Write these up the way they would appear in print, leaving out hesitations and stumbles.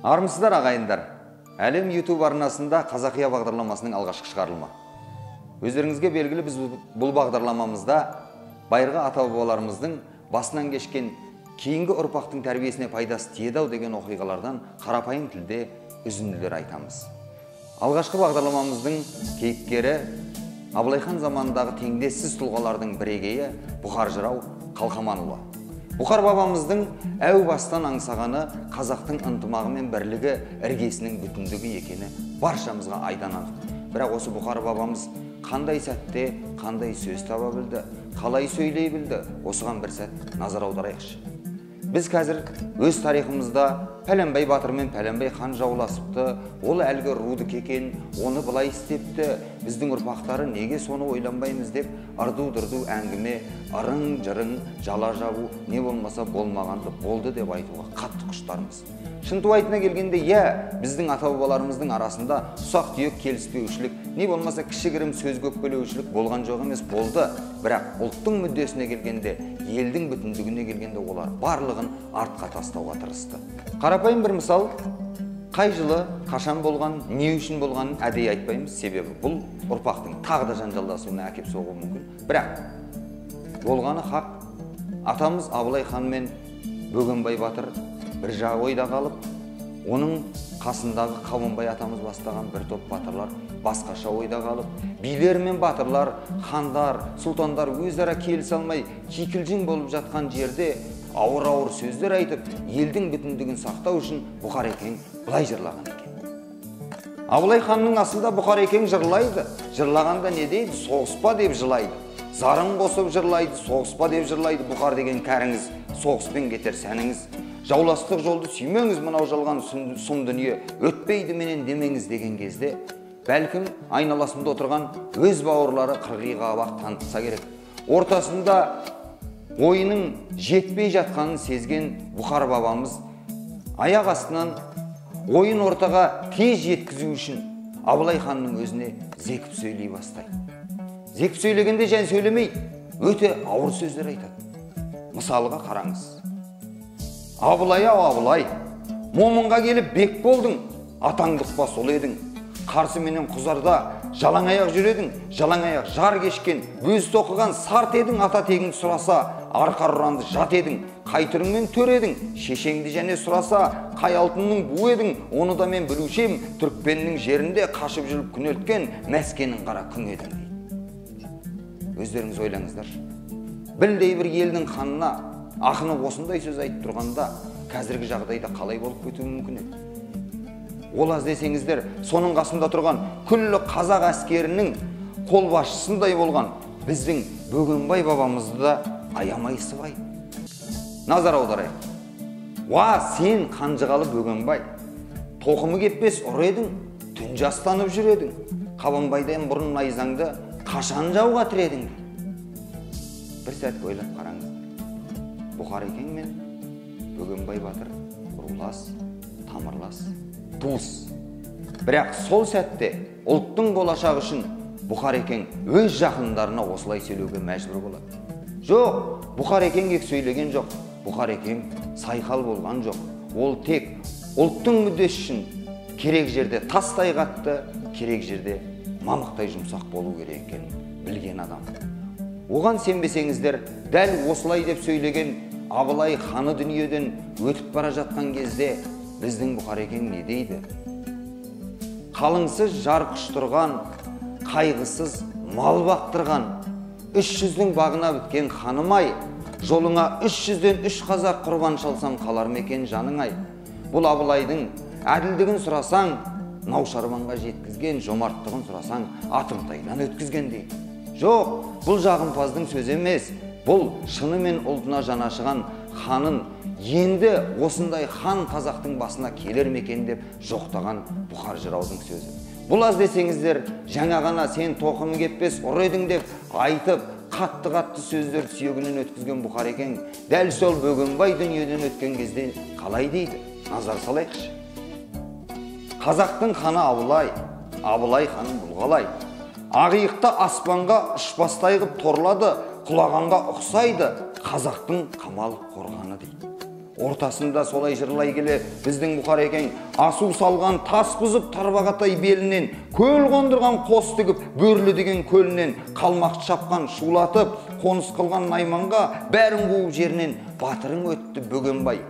Армысыздар ағайындар. Әлем YouTube арнасында Қазақия бағдарламасының алғашқы шығарылымы. Өздеріңізге белгілі, біз бұл бағдарламамызда байырғы ата-бабаларымыздың басынан кешкен кейінгі ұрпақтың тәрбиесіне пайдасы тиеді-ау деген оқиғалардан қарапайым тілде үзінділер айтамыз. Алғашқы бағдарламамыздың кейіпкері Абылай хан заманындағы теңдессіз тұлғалардың бірегейі Бұқар жырау Қалқаманұлы. Бұқар бабамыздың әу бастан аңсағаны қазақтың ынтымағы мен бірлігі, іргесінің бүтіндігі екені баршамызға айдан анық. Бірақ осы Бұқар бабамыз қандай сәтте, қандай сөз таба білді, қалай сөйлей білді, осыған бір сәт назар аударайықшы. Біз қазір өз тарихымызда Пәленбай батыр мен Пәленбай хан жауласыпты, ол әлгі руды кекен, оны былай істепті, біздің ұрпақтары неге соны ойланбаймыз деп ырду-дырду әңгіме, ырың-жырың, жала жабу, не болмаса болмағанды болды деп айтуға қатты құштармыз. Шынтуайтына келгенде, біздің ата-бабаларымыздың арасында ұсақ-түйек келіспеушілік, не болмаса кішігірім сөз көкпелеушілік болған жоқ емес, болды. Бірақ ұлттың мүддесіне келгенде, елдің бүтіндігіне келгенде олар барлығын артқа тастауға тырысты. Қарапайым бір мысал, қай жылы, қашан болған, не үшін болғанын әдейі айтпаймыз, себебі бұл ұрпақтың тағы да жанжалдасуына әкеп соғуы мүмкін. Бірақ болғаны хақ, атамыз Абылай хан мен Бөгенбай батыр бір жағы ойда қалып, оның қасындағы Қабанбай атамыз бастаған бір топ батырлар басқаша ойда қалып, билер мен батырлар, хандар, сұлтандар өзара келісе алмай кикілжің болып жатқан жерде ауыр-ауыр сөздер айтып, елдің бүтіндігін сақтау үшін Бұқар екең былай жырлаған екен. Абылай ханның асында Бұқар екең жырлайды, жырлағанда не дейді? Соғыспа деп жырлайды. Зарын қосып жырлайды, соғыспа деп жырлайды. Бұқар деген кәріңіз, соғыспен кетер сәніңіз. Жауластық жолды сүймеңіз, мынау жалған сұм дүние, өтпейді менен демеңіз деген кезде, бәлкім айналасында отырған өз бауырлары қырғиқабақ танытса керек. Ортасында ойының жетпей жатқанын сезген Бұқар бабамыз аяқ астынан ойын ортаға тез жеткізу үшін Абылай ханның өзіне зекіп сөйлей бастайды. Зекіп сөйлегенде жән сөйлемей, өте ауыр сөздер айтады. Мысалға қараңыз. Абылай-ау Абылай, момынға келіп бек болдың, атаңдықпа сол едің. Қарсы менен құзарда жалаң аяқ жүредің, жалаң аяқ жар кешкен, өз тоқыған сарт едің, ата тегін сұраса, арқа ұранды жат едің, қай түріңмен төр едің, шешеңді және сұраса, қай алтынның бу едің, оны да мен білушем, Түркпеннің жерінде қашып жүріп күн өткен, Мәскенің қара күң едің дейді. Өздеріңіз ойлаңыздар. Білдей бір елдің ханына ақыны осындай сөз айтып тұрғанда, қазіргі жағдайда қалай болып кетуі мүмкін еді? Ол аз десеңіздер, соның қасында тұрған күллі қазақ әскерінің қолбасшысындай болған біздің Бөгенбай бабамызды да аямай сыбай. Назар аударайық. Сен қанжығалы Бөгенбай, тоқымы кеппес ұр едің, түн жастанып жүр едің, Қабанбайдан бұрын найзаңды қашан жауға тіредің? Бір сәт ойлап қараңыз. Бұқар екең мен Бөгенбай батыр рулас, тамырлас, туыс. Бірақ сол сәтте ұлттың болашағы үшін Бұқар екең өз жақындарына осылай сөйлеуге мәжбүр болады. Жоқ, Бұқар екең сөйлеген жоқ. Бұқар екең сайқал болған жоқ. Ол тек ұлттың мүддесі үшін керек жерде тастай қатты, керек жерде мамықтай жұмсақ болу керек екенін білген адам. Оған сенбесеңіздер, дәл осылай деп сөйлеген Абылай ханы дүниеден өтіп бара жатқан кезде біздің Бұқар екең не дейді? Қалыңсыз жар құштырған, қайғысыз мал бақтырған, 300-дің бағына біткен ханым-ай, жолыңа 300-ден 3 қазақ құрбан шалсам қалар мекен жаның-ай. Бұл Абылайдың әділдігін сұрасаң, наушарбанға жеткізген, жомарттығын сұрасаң, атымтайдан өткізген дейді. Жоқ, бұл жағымпаздың сөзі емес, бұл шынымен ұлтына жанашыған ханын енді осындай хан қазақтың басына келер мекен деп жоқтаған Бұқар жыраудың сөзі. Бұл аз десеңіздер, жаңа ғана сен тоқымы кеппес ұр едің деп айтып, қатты-қатты сөздер сүйегінен өткізген Бұқар екең, дәл сол Бөгенбай дүниеден өткен кезде қалай дейді? Назар салайықшы. Қазақтың ханы Абылай, Абылай ханым бұлғалай. Ағиықты аспанға ұшпастай ғып торлады, құлағанға ұқсайды, қазақтың қамал қорғаны дейді. ортасында солай жырлай келе біздің Бұқарекең асу салған тас бұзып тарбағатай белінен, көл қондырған қос тігіп бөрлі деген көлінен, қалмақты шапқан шулатып қоныс қылған найманға бәрін қуып жерінен батырың өтті Бөгенбай.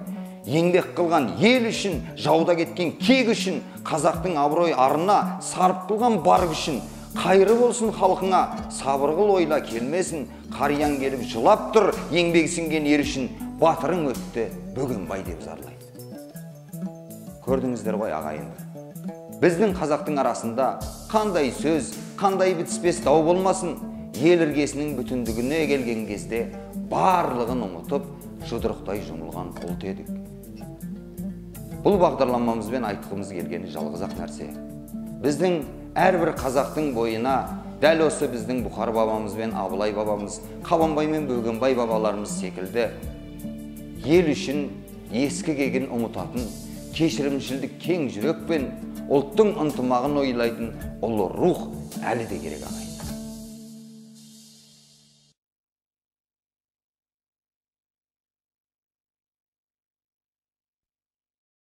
Еңбек қылған ел үшін, жауда кеткен кек үшін, қазақтың абырой арына сарып қылған бар күшін, қайры болсын халқыңа, сабыр қыл ойла келмесін, қарияң келіп жылап тұр, еңбек сіңген ер үшін, батырың өтті Бөгенбай деп зарлайды. Көрдіңіздер ғой ағайындар. Біздің қазақтың арасында қандай сөз, қандай бітіспес дау болмасын, ел іргесінің бүтіндігіне келген кезде барлығын ұмытып, жұдырықтай жұмылған ұлт едік. Бұл бағдарламамызбен айтқымыз келгені жалғыз-ақ нәрсе. Біздің әрбір қазақтың бойына дәл осы біздің Бұқар бабамыз бен Абылай бабамыз, Қабанбай мен Бөгенбай бабаларымыз секілді ел үшін ескі кегін ұмытатын, кешірімшілдік кең жүрекпен ұлттың ынтымағын ойлайтын ұлы рух әлі де керек ағайын.